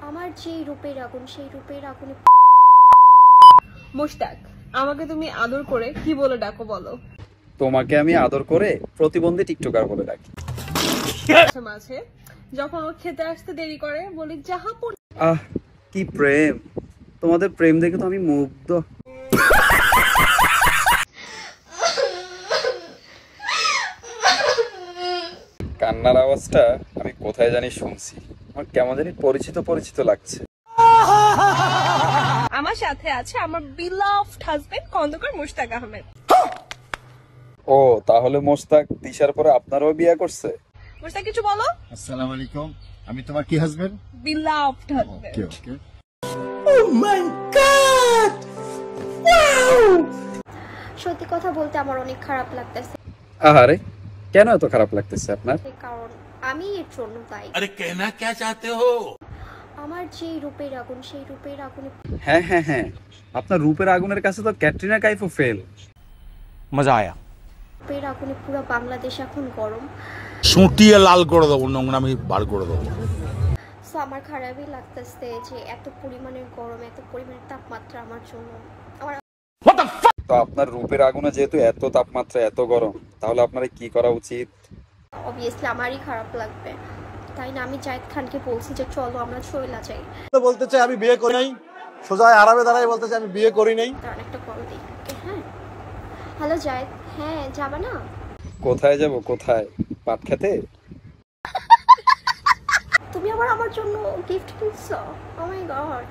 আমার যেই রূপের আগুন সেই রূপের আগুনে। মুশতাক, আমাকে তুমি আদর করে কি বলে ডাকো বলো? তোমাকে আমি আদর করে প্রতিবন্ধী টিকটকার বলে ডাকি। মাঝে মাঝে যখন ও খেতে আসতে দেরি করে বলি জাহাপুর। আহ, কি প্রেম! তোমাদের প্রেম দেখে তো আমি মুগ্ধ। কান্নার আওয়াজটা আমি কোথায় জানি শুনছি, আমার কেমন জানি পরিচিত পরিচিত লাগছে। আমার সাথে আছে আমার বিলাভড হাজবেন্ড খন্দকার মুশতাক আহমেদ। ও, তাহলে মোশতাক দিশার পরে আপনারও বিয়ে করছে? মুশতাক কিছু বলো। আসসালামু আলাইকুম, আমি তোমার কি husband? Beloved husband. Okay okay. সত্যি কথা বলতে আমার অনেক খারাপ লাগতেছে, আহারে, কেন এত খারাপ লাগতেছে আপনার? কারণ আমি এর জন্য দায়ী। अरे कहना क्या चाहते हो? আমার যেই রূপের আগুন সেই রূপের আগুনে। হ্যাঁ হ্যাঁ হ্যাঁ, আপনার রূপের আগুনের কাছে তো ক্যাটরিনা কাইফও ফেল। मजा आया। রূপের আগুনে পুরো বাংলাদেশ এখন গরম। সুটিয়ে লাল করে দেবো, নোংরামি বার করে দেবো। সো আমার খারাপই লাগতেছে যে এত পরিমাণের গরম, এত পরিমাণের তাপমাত্রা আমার জন্য। আমার তো আপনার রূপের আগুনে যেহেতু এত তাপমাত্রা, এত গরম, তাহলে আপনার কি করা উচিত? অবভিয়াসলি আমারই খারাপ লাগবে, তাই না? আমি জায়েদ খানকে বলছি যে চলো আমরা চলে যাই। বলতে চাই আমি বিয়ে করি নাই, সোজা আরবে দাঁড়াই বলতে চাই আমি বিয়ে করি নাই। কারণ একটা কল দিই। হ্যাঁ, হ্যালো জায়েদ। হ্যাঁ, যাবা না? কোথায় যাব? কোথায়? পাট খেতে? তুমি আবার আমার জন্য গিফট কিনছো? ও মাই গড,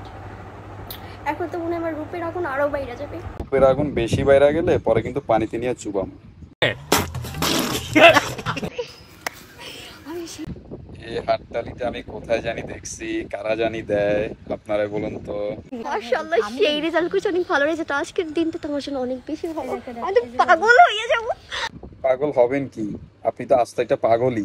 এখন তো মনে হয় আমার রূপের আগুন আরো বাইরে যাবে। রূপের আগুন বেশি বাইরে গেলে পরে কিন্তু পানিতে নিয়ে চুবাম। এই হাততালিটা আমি কোথায় জানি দেখছি, কারা জানি দেয়, আপনারা বলুন তো। মাশাআল্লাহ, সেই রেজাল্ট করছে, অনেক ভালো রেজাল্ট। আজকের দিনটা তোমার জন্য অনেক বেশি ভালো, আমি পাগল হয়ে যাব। পাগল হবেন কি, আপনি তো আস্তে একটা পাগলই।